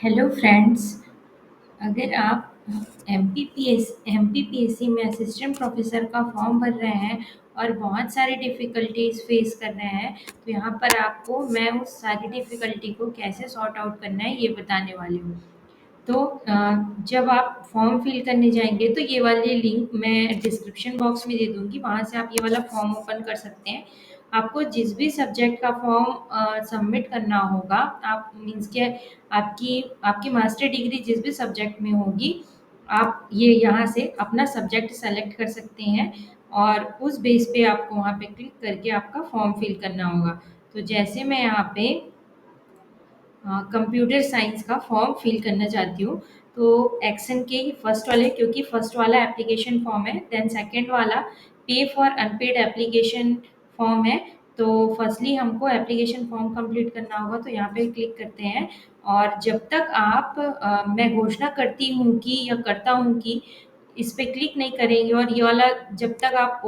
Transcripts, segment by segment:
Hello friends. अगर आप MPPSC में असिस्टेंट प्रोफेसर का फॉर्म भर रहे हैं और बहुत सारी डिफ़िकल्टीज फेस कर रहे हैं, तो यहाँ पर आपको मैं उस सारी डिफ़िकल्टी को कैसे सॉर्ट आउट करना है ये बताने वाली हूँ। तो जब आप फॉर्म फिल करने जाएंगे तो ये वाली लिंक मैं डिस्क्रिप्शन बॉक्स में दे दूंगी, वहाँ से आप ये वाला फॉर्म ओपन कर सकते हैं। आपको जिस भी सब्जेक्ट का फॉर्म सबमिट करना होगा, आप मीन्स के आपकी आपकी मास्टर डिग्री जिस भी सब्जेक्ट में होगी, आप ये यहाँ से अपना सब्जेक्ट सेलेक्ट कर सकते हैं और उस बेस पे आपको वहाँ पे क्लिक करके आपका फॉर्म फिल करना होगा। तो जैसे मैं यहाँ पे कंप्यूटर साइंस का फॉर्म फिल करना चाहती हूँ, तो एक्शन के फर्स्ट वाले, क्योंकि फर्स्ट वाला एप्लीकेशन फॉर्म है, देन सेकंड वाला पे फॉर अनपेड एप्लीकेशन फॉर्म है। तो फर्स्टली हमको एप्लीकेशन फॉर्म कंप्लीट करना होगा, तो यहाँ पे क्लिक करते हैं। और जब तक आप मैं घोषणा करती हूँ कि या करता हूँ कि इस पे क्लिक नहीं करेंगे और ये वाला जब तक आप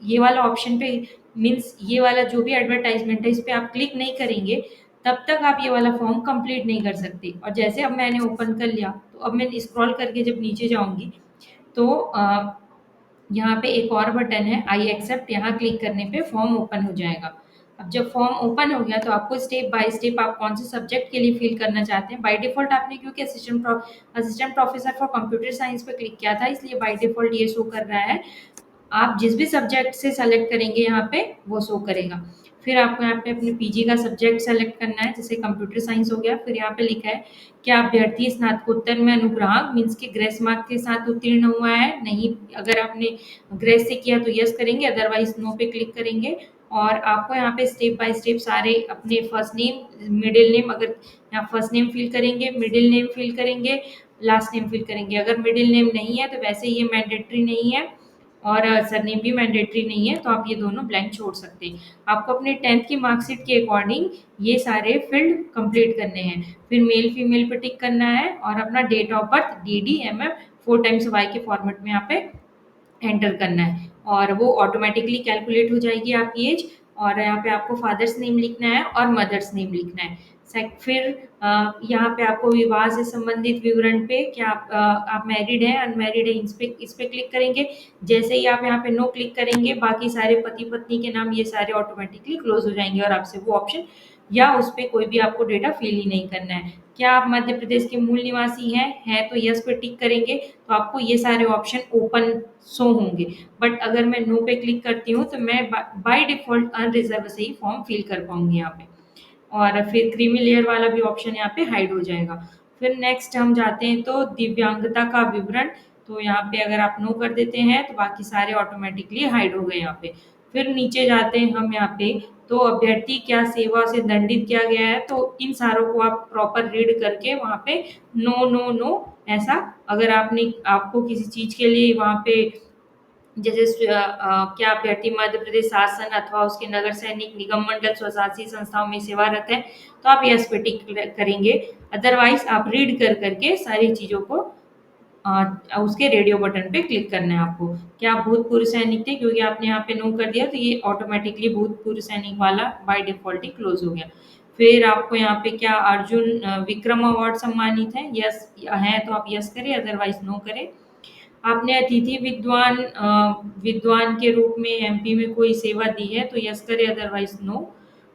ये वाला ऑप्शन पे मीन्स ये वाला जो भी एडवर्टाइजमेंट है इस पे आप क्लिक नहीं करेंगे, तब तक आप ये वाला फॉर्म कंप्लीट नहीं कर सकते। और जैसे अब मैंने ओपन कर लिया, तो अब मैं स्क्रॉल करके जब नीचे जाऊंगी तो यहाँ पे एक और बटन है आई एक्सेप्ट, यहाँ क्लिक करने पे फॉर्म ओपन हो जाएगा। अब जब फॉर्म ओपन हो गया तो आपको स्टेप बाय स्टेप आप कौन से सब्जेक्ट के लिए फिल करना चाहते हैं। बाय डिफॉल्ट आपने क्योंकि assistant professor for computer science पे क्लिक किया था, इसलिए बाय डिफॉल्ट ये शो कर रहा है। आप जिस भी सब्जेक्ट से सेलेक्ट करेंगे यहाँ पे वो शो करेगा। फिर आपको यहाँ पे अपने पीजी का सब्जेक्ट सेलेक्ट करना है, जैसे कंप्यूटर साइंस हो गया। फिर यहाँ पे लिखा है क्या अभ्यर्थी स्नातकोत्तर में अनुग्राहक मीन्स के ग्रेस मार्क के साथ उत्तीर्ण हुआ है, नहीं। अगर आपने ग्रेस से किया तो यस करेंगे, अदरवाइज नो पे क्लिक करेंगे। और आपको यहाँ पे स्टेप बाय स्टेप सारे अपने फर्स्ट नेम मिडिल नेम, अगर यहाँ फर्स्ट नेम फिल करेंगे, मिडिल नेम फिल करेंगे, लास्ट नेम फिल करेंगे। अगर मिडिल नेम नहीं है तो वैसे ये मैंडेटरी नहीं है और सरनेम भी मैंडेटरी नहीं है, तो आप ये दोनों ब्लैंक छोड़ सकते हैं। आपको अपने 10th की मार्कशीट के अकॉर्डिंग ये सारे फील्ड कंप्लीट करने हैं। फिर मेल फीमेल पे टिक करना है और अपना date of birth DD four times Y के फॉर्मेट में यहाँ पे एंटर करना है और वो ऑटोमेटिकली कैलकुलेट हो जाएगी आपकी एज। और यहाँ पे आपको फादर्स नेम लिखना है और मदर्स नेम लिखना है। फिर यहाँ पे आपको विवाह से संबंधित विवरण पे क्या आप मैरिड है अनमैरिड है, इस पे क्लिक करेंगे। जैसे ही आप यहाँ पे नो क्लिक करेंगे, बाकी सारे पति पत्नी के नाम ये सारे ऑटोमेटिकली क्लोज हो जाएंगे और आपसे वो ऑप्शन या उस पे कोई भी आपको डेटा फिल ही नहीं करना है। क्या आप मध्य प्रदेश के मूल निवासी हैं, है तो यस पे टिक करेंगे, तो आपको ये सारे ऑप्शन ओपन शो होंगे। बट अगर मैं नो पे क्लिक करती हूँ तो मैं बाय डिफॉल्ट अनरिजर्व से ही फॉर्म फिल कर पाऊंगी यहाँ पे। और फिर क्रीमी लेयर वाला भी ऑप्शन यहाँ पे हाइड हो जाएगा। फिर नेक्स्ट हम जाते हैं तो दिव्यांगता का विवरण, तो यहाँ पे अगर आप नो कर देते हैं तो बाकी सारे ऑटोमेटिकली हाइड हो गए यहाँ पे। फिर नीचे जाते हैं हम यहाँ पे, तो अभ्यर्थी क्या सेवा से दंडित किया गया है, तो इन सारों को आप प्रॉपर रीड करके वहाँ पे नो नो नो ऐसा, अगर आपने आपको किसी चीज के लिए वहाँ पे जैसे क्या अभ्यर्थी मध्य प्रदेश शासन अथवा उसके नगर सैनिक निगम मंडल स्वशासी संस्थाओं में सेवारत है, तो आप यस पे टिक करेंगे। अदरवाइज आप रीड कर करके सारी चीजों को उसके रेडियो बटन पे क्लिक करना है आपको। क्या आप भूतपूर्व सैनिक थे, क्योंकि आपने यहाँ पे नो कर दिया तो ये ऑटोमेटिकली भूतपूर्व सैनिक वाला बाय डिफॉल्ट ही क्लोज हो गया। फिर आपको यहाँ पे क्या अर्जुन विक्रम अवार्ड सम्मानित है, यस है तो आप यस करें, अदरवाइज नो करें। आपने अतिथि विद्वान के रूप में एमपी में कोई सेवा दी है तो यस करें, अदरवाइज नो।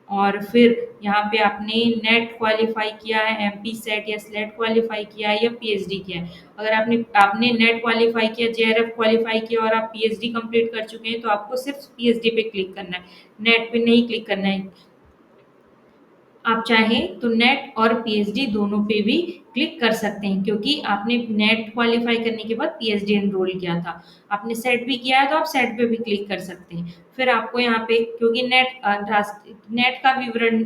और फिर यहाँ पे आपने नेट क्वालिफाई किया है, एमपी सेट या स्लेट क्वालिफाई किया है या पीएचडी किया है। अगर आपने आपने नेट क्वालिफाई किया, जेआरएफ क्वालिफाई किया और आप पीएचडी कंप्लीट कर चुके हैं, तो आपको सिर्फ पीएचडी पे क्लिक करना है, नेट पे नहीं क्लिक करना है। आप चाहें तो नेट और पीएचडी दोनों पे भी क्लिक कर सकते हैं, क्योंकि आपने नेट क्वालिफाई करने के बाद पीएचडी एनरोल किया था। आपने सेट भी किया है तो आप सेट पे भी क्लिक कर सकते हैं। फिर आपको यहाँ पे क्योंकि नेट का विवरण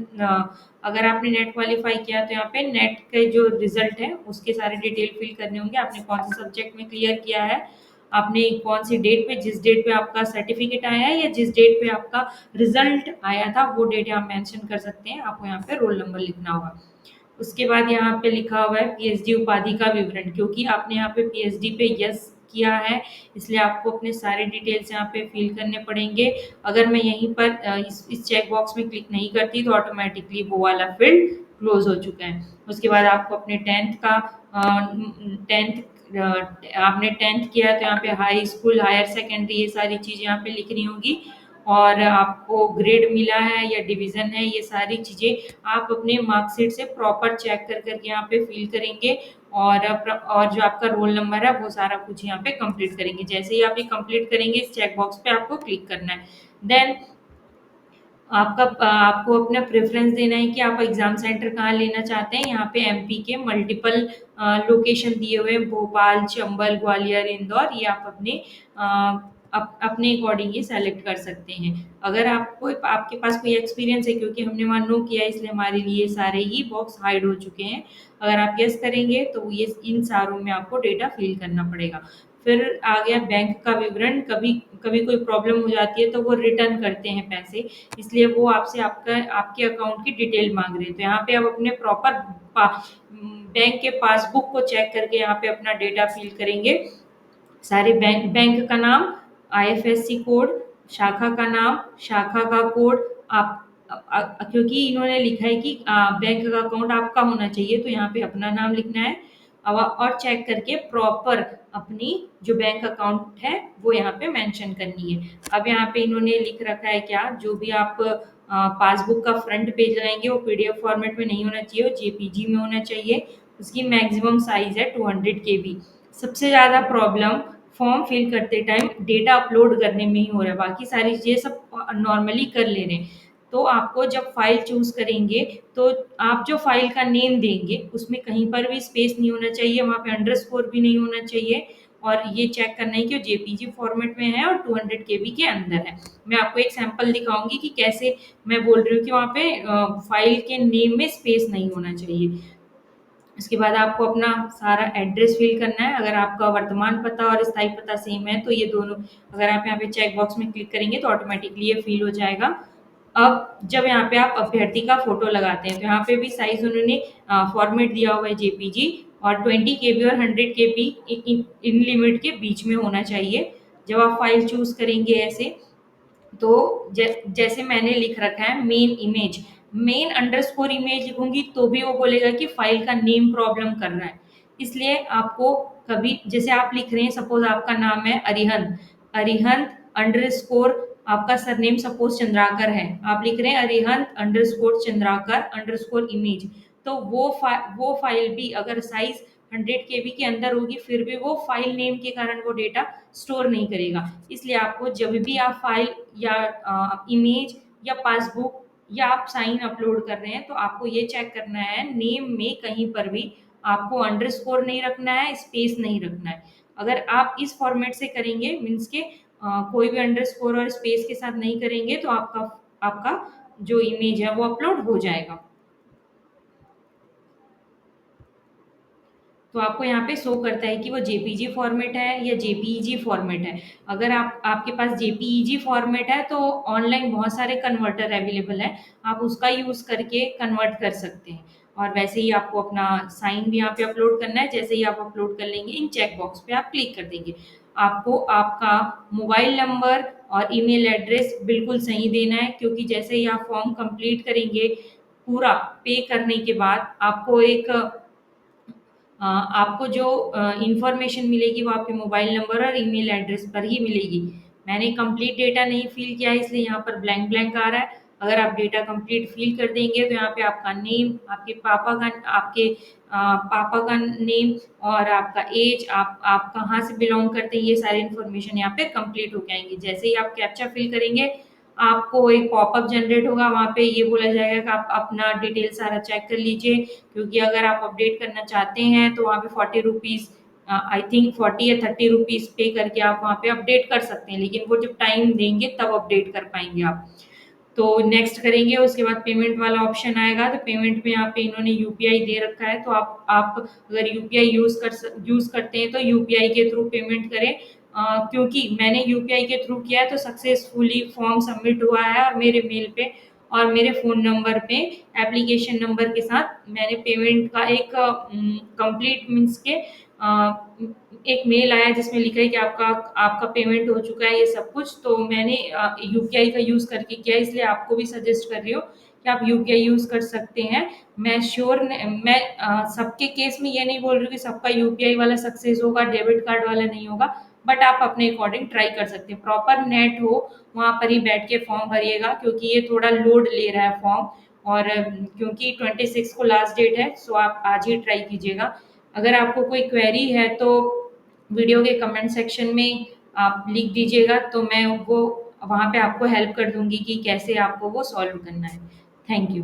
अगर आपने नेट क्वालिफाई किया तो यहाँ पे नेट के जो रिजल्ट है उसके सारे डिटेल फिल करने होंगे। आपने कौन से सब्जेक्ट में क्लियर किया है, आपने कौन सी डेट पे, जिस डेट पे आपका सर्टिफिकेट आया है या जिस डेट पे आपका रिजल्ट आया था वो डेट आप मेंशन कर सकते हैं। आपको यहाँ पे रोल नंबर लिखना होगा। उसके बाद यहाँ पे लिखा हुआ है पीएचडी उपाधि का विवरण, क्योंकि आपने यहाँ पे पीएचडी पे यस किया है, इसलिए आपको अपने सारे डिटेल्स यहाँ पे फिल करने पड़ेंगे। अगर मैं यहीं पर इस चेक बॉक्स में क्लिक नहीं करती तो ऑटोमेटिकली वो वाला फील्ड क्लोज हो चुका है। उसके बाद आपको अपने टेंथ आपने टेंथ किया तो यहाँ पे हाई स्कूल, हायर सेकेंडरी, ये सारी चीज़ें यहाँ पे लिखनी होगी। और आपको ग्रेड मिला है या डिवीजन है, ये सारी चीज़ें आप अपने मार्कशीट से प्रॉपर चेक कर करके यहाँ पे फिल करेंगे। और जो आपका रोल नंबर है वो सारा कुछ यहाँ पे कंप्लीट करेंगे। जैसे ही आप ये कंप्लीट करेंगे, इस चेक बॉक्स पे आपको क्लिक करना है। देन आपको अपना प्रेफ़रेंस देना है कि आप एग्ज़ाम सेंटर कहाँ लेना चाहते हैं। यहाँ पे एमपी के मल्टीपल लोकेशन दिए हुए हैं, भोपाल, चंबल, ग्वालियर, इंदौर। ये आप अपने अकॉर्डिंग ये सेलेक्ट कर सकते हैं। अगर आपके पास कोई एक्सपीरियंस है, क्योंकि हमने वहाँ नो किया है इसलिए हमारे लिए सारे ही बॉक्स हाइड हो चुके हैं। अगर आप यस करेंगे तो ये इन सारों में आपको डेटा फिल करना पड़ेगा। फिर आ गया बैंक का विवरण। कभी कभी कोई प्रॉब्लम हो जाती है तो वो रिटर्न करते हैं पैसे, इसलिए वो आपसे आपके अकाउंट की डिटेल मांग रहे हैं। तो यहाँ पे आप अपने प्रॉपर बैंक के पासबुक को चेक करके यहाँ पे अपना डेटा फिल करेंगे। सारे बैंक बैंक का नाम, आईएफएससी कोड, शाखा का नाम, शाखा का कोड। आप क्योंकि इन्होंने लिखा है कि बैंक का अकाउंट आपका होना चाहिए, तो यहाँ पे अपना नाम लिखना है। और चेक करके प्रॉपर अपनी जो बैंक अकाउंट है वो यहाँ पे मेंशन करनी है। अब यहाँ पे इन्होंने लिख रखा है क्या, जो भी आप पासबुक का फ्रंट पेज लाएंगे वो पीडीएफ फॉर्मेट में नहीं होना चाहिए, वो जेपीजी में होना चाहिए। उसकी मैक्सिमम साइज है 200 KB। सबसे ज़्यादा प्रॉब्लम फॉर्म फिल करते टाइम डेटा अपलोड करने में ही हो रहा है, बाकी सारी चीज़ें सब नॉर्मली कर ले रहे हैं। तो आपको जब फाइल चूज करेंगे तो आप जो फाइल का नेम देंगे उसमें कहीं पर भी स्पेस नहीं होना चाहिए, वहाँ पे अंडरस्कोर भी नहीं होना चाहिए। और ये चेक करना है कि वो जेपीजी फॉर्मेट में है और 200 KB के अंदर है। मैं आपको एक सैंपल दिखाऊंगी कि कैसे मैं बोल रही हूँ कि वहाँ पे फाइल के नेम में स्पेस नहीं होना चाहिए। उसके बाद आपको अपना सारा एड्रेस फिल करना है। अगर आपका वर्तमान पता और स्थायी पता सेम है तो ये दोनों, अगर आप यहाँ पे चेक बॉक्स में क्लिक करेंगे तो ऑटोमेटिकली ये फिल हो जाएगा। अब जब यहाँ पे आप अभ्यर्थी का फोटो लगाते हैं तो यहाँ पे भी साइज उन्होंने फॉर्मेट दिया हुआ है जेपीजी, और 20 KB और 100 KB इन लिमिट के बीच में होना चाहिए। जब आप फाइल चूज करेंगे ऐसे, तो जैसे मैंने लिख रखा है main image, main underscore image लिखूंगी तो भी वो बोलेगा कि फाइल का नेम प्रॉब्लम कर रहा है। इसलिए आपको कभी, जैसे आप लिख रहे हैं, सपोज आपका नाम है अरिहंत, अरिहंत अंडरस्कोर आपका सरनेम सपोज चंद्राकर है, आप लिख रहे हैं Arihant underscore Chandrakar underscore image, तो वो फाइल भी अगर साइज 100 KB के अंदर होगी फिर भी वो फाइल नेम के कारण वो डेटा स्टोर नहीं करेगा। इसलिए आपको जब भी आप फाइल या इमेज या पासबुक या आप साइन अपलोड कर रहे हैं तो आपको ये चेक करना है नेम में कहीं पर भी आपको अंडरस्कोर नहीं रखना है, स्पेस नहीं रखना है। अगर आप इस फॉर्मेट से करेंगे, मीन्स के कोई भी अंडरस्कोर और स्पेस के साथ नहीं करेंगे, तो आपका आपका जो इमेज है वो अपलोड हो जाएगा। तो आपको यहाँ पे शो करता है कि वो जेपीजी फॉर्मेट है या जेपीईजी फॉर्मेट है। अगर आपके पास जेपीईजी फॉर्मेट है तो ऑनलाइन बहुत सारे कन्वर्टर अवेलेबल है, आप उसका यूज़ करके कन्वर्ट कर सकते हैं। और वैसे ही आपको अपना साइन भी यहाँ पे अपलोड करना है। जैसे ही आप अपलोड कर लेंगे, इन चेक बॉक्स पे आप क्लिक कर देंगे। आपको आपका मोबाइल नंबर और ईमेल एड्रेस बिल्कुल सही देना है, क्योंकि जैसे ही आप फॉर्म कंप्लीट करेंगे, पूरा पे करने के बाद आपको आपको जो इंफॉर्मेशन मिलेगी वो आपके मोबाइल नंबर और ईमेल एड्रेस पर ही मिलेगी। मैंने कंप्लीट डेटा नहीं फिल किया है इसलिए यहाँ पर ब्लैंक ब्लैंक आ रहा है। अगर आप डेटा कंप्लीट फिल कर देंगे तो यहाँ पे आपका नेम, आपके पापा का नेम और आपका एज, आप कहाँ से बिलोंग करते हैं, ये सारी इन्फॉर्मेशन यहाँ पे कंप्लीट हो जाएंगी। जैसे ही आप कैप्चा फिल करेंगे, आपको एक पॉपअप जनरेट होगा, वहाँ पे ये बोला जाएगा कि आप अपना डिटेल सारा चेक कर लीजिए, क्योंकि अगर आप अपडेट करना चाहते हैं तो वहाँ पे 40 रुपीज़, आई थिंक 40 या 30 रुपीज़ पे करके आप वहाँ पे अपडेट कर सकते हैं, लेकिन वो जब टाइम देंगे तब अपडेट कर पाएंगे आप। तो नेक्स्ट करेंगे, उसके बाद पेमेंट वाला ऑप्शन आएगा। तो पेमेंट में यहाँ पे इन्होंने यूपीआई दे रखा है, तो आप अगर यूपीआई यूज़ करते हैं तो यूपीआई के थ्रू पेमेंट करें। क्योंकि मैंने यूपीआई के थ्रू किया है तो सक्सेसफुली फॉर्म सबमिट हुआ है, और मेरे मेल पे और मेरे फ़ोन नंबर पे एप्लीकेशन नंबर के साथ मैंने पेमेंट का एक कंप्लीट मीन्स के एक मेल आया जिसमें लिखा है कि आपका आपका पेमेंट हो चुका है, ये सब कुछ। तो मैंने यूपीआई का यूज़ करके किया, इसलिए आपको भी सजेस्ट कर रही हूँ कि आप यूपीआई यूज़ कर सकते हैं। मैं श्योर मैं सबके केस में ये नहीं बोल रही हूँ कि सबका यूपीआई वाला सक्सेस होगा, डेबिट कार्ड वाला नहीं होगा, बट आप अपने अकॉर्डिंग ट्राई कर सकते हैं। प्रॉपर नेट हो, वहाँ पर ही बैठ के फॉर्म भरिएगा, क्योंकि ये थोड़ा लोड ले रहा है फॉर्म। और क्योंकि 26 को लास्ट डेट है, सो आप आज ही ट्राई कीजिएगा। अगर आपको कोई क्वेरी है तो वीडियो के कमेंट सेक्शन में आप लिख दीजिएगा, तो मैं वो वहाँ पे आपको हेल्प कर दूंगी कि कैसे आपको वो सॉल्व करना है। Thank you.